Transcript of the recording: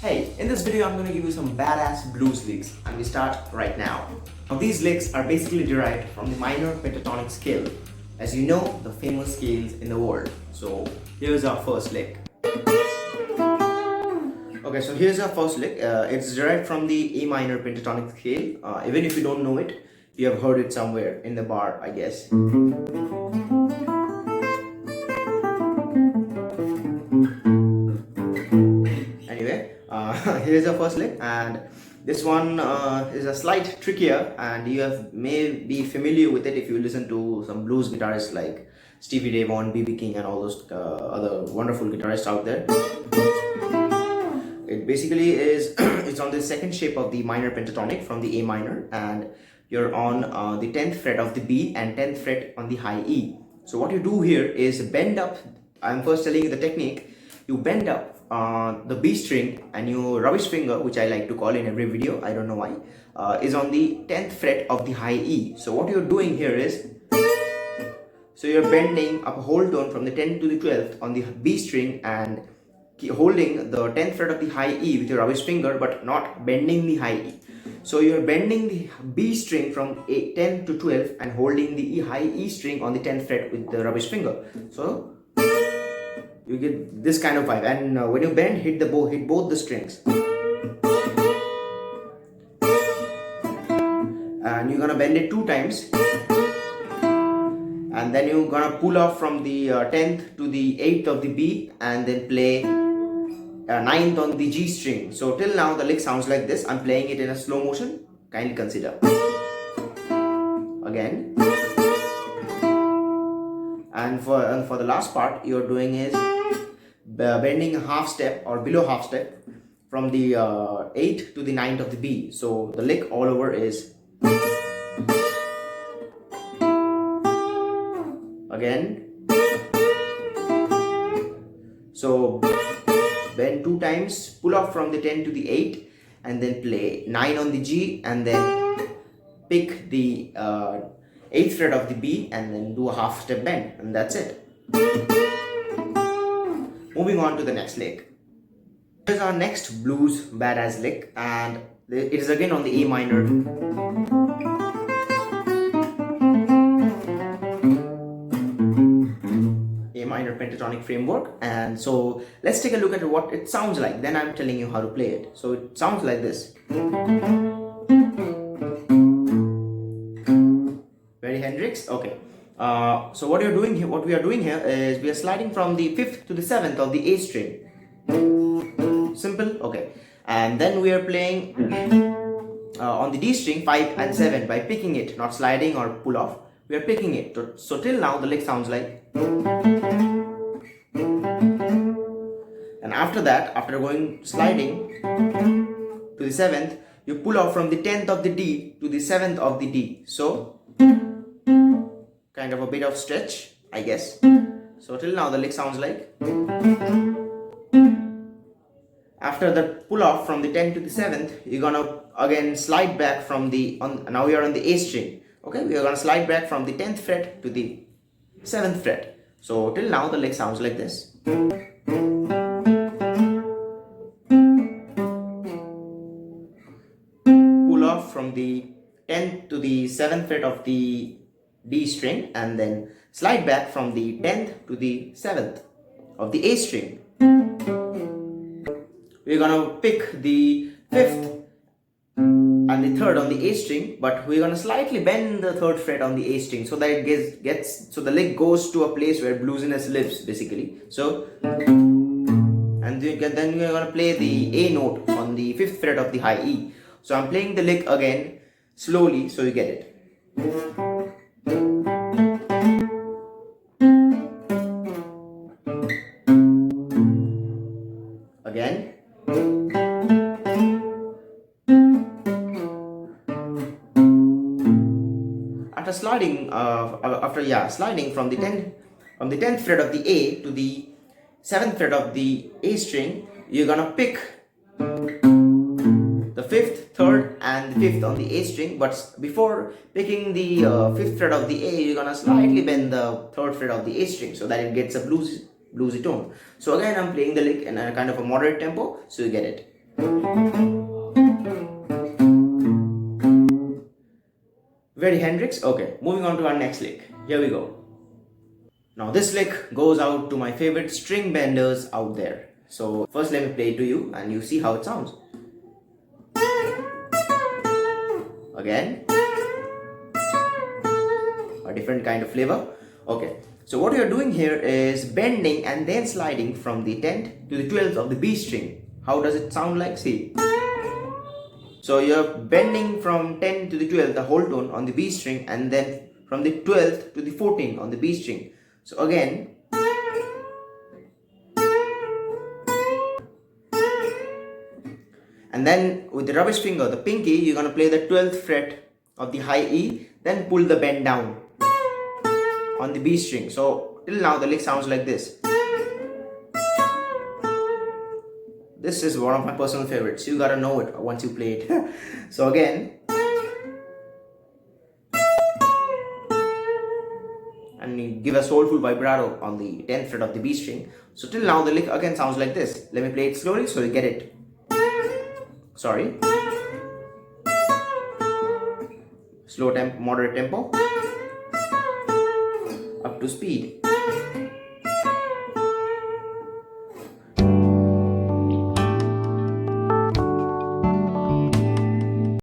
Hey, in this video I'm going to give you some badass blues licks and we start right now. Now these licks are basically derived from the minor pentatonic scale. As you know, the famous scales in the world. So here's our first lick. Okay, so here's our first lick. It's derived from the A minor pentatonic scale. Even if you don't know it, you have heard it somewhere in the bar, I guess. Anyway, here's the first lick, and this one is a slight trickier, and may be familiar with it if you listen to some blues guitarists like Stevie Ray Vaughan, B.B. King, and all those other wonderful guitarists out there. It basically is it's on the second shape of the minor pentatonic from the A minor, and you're on the 10th fret of the B and 10th fret on the high E. So what you do here is bend up. I'm first telling you the technique. You bend up the B string, and your rubbish finger, which I like to call in every video, I don't know why, is on the 10th fret of the high E. So what you're doing here is, so you're bending up a whole tone from the 10th to the 12th on the B string and holding the 10th fret of the high E with your rubbish finger, but not bending the high E. So you're bending the B string from 10 to 12 and holding the high E string on the 10th fret with the rubbish finger. So you get this kind of vibe, and when you bend, hit both the strings, and you're gonna bend it 2 times, and then you're gonna pull off from the 10th to the 8th of the B, and then play 9th on the G string. So till now the lick sounds like this. I'm playing it in a slow motion. Kindly consider. Again. And for the last part, you're doing is bending a half step or below half step from the 8th to the 9th of the B. So the lick all over is again. So bend 2 times, pull off from the 10 to the 8, and then play 9 on the G, and then pick the 8th fret of the B and then do a half step bend, and that's it. Moving on to the next lick. Here's our next blues badass lick, and it is again on the A minor. A minor pentatonic framework. And so let's take a look at what it sounds like, then I'm telling you how to play it. So it sounds like this. Very Hendrix. Okay. So what we are doing here is we are sliding from the 5th to the 7th of the A string. Simple. Okay. And then we are playing on the D string 5 and 7 by picking it, not sliding or pull off. We are picking it. So till now the lick sounds like. And after that, after going sliding to the 7th, you pull off from the 10th of the D to the 7th of the D. So kind of a bit of stretch, I guess. So till now the lick sounds like. After the pull off from the 10th to the 7th, you're gonna again slide back from the now we are on the A string. Okay, we are gonna slide back from the 10th fret to the 7th fret. So till now the lick sounds like this. Pull off from the 10th to the 7th fret of the D string, and then slide back from the 10th to the 7th of the A string. We're gonna pick the 5th and the 3rd on the A string, but we're gonna slightly bend the 3rd fret on the A string so that it gets so the lick goes to a place where bluesiness lives, basically. So and then we're gonna play the A note on the 5th fret of the high E. So I'm playing the lick again slowly so you get it. Again. After sliding, sliding from the 10th fret of the A to the 7th fret of the A string, you're gonna pick the 5th, 3rd, and the 5th on the A string. But before picking the 5th fret of the A, you're gonna slightly bend the 3rd fret of the A string so that it gets a bluesy tone. So again, I'm playing the lick in a kind of a moderate tempo, so you get it. Very Hendrix. Okay, moving on to our next lick. Here we go. Now this lick goes out to my favorite string benders out there. So first let me play it to you and you see how it sounds. Again, a different kind of flavor. Okay, so what you're doing here is bending and then sliding from the 10th to the 12th of the B string. How does it sound like? See. So you're bending from 10 to the 12th, the whole tone on the B string, and then from the 12th to the 14th on the B string. So again, and then with the rubbish finger, the pinky, you're gonna play the 12th fret of the high E, then pull the bend down on the B string. So till now the lick sounds like this. This is one of my personal favorites. You gotta know it once you play it. So again, and you give a soulful vibrato on the 10th fret of the B string. So till now the lick again sounds like this. Let me play it slowly so you get it. Sorry. Slow tempo, moderate tempo. Up to speed.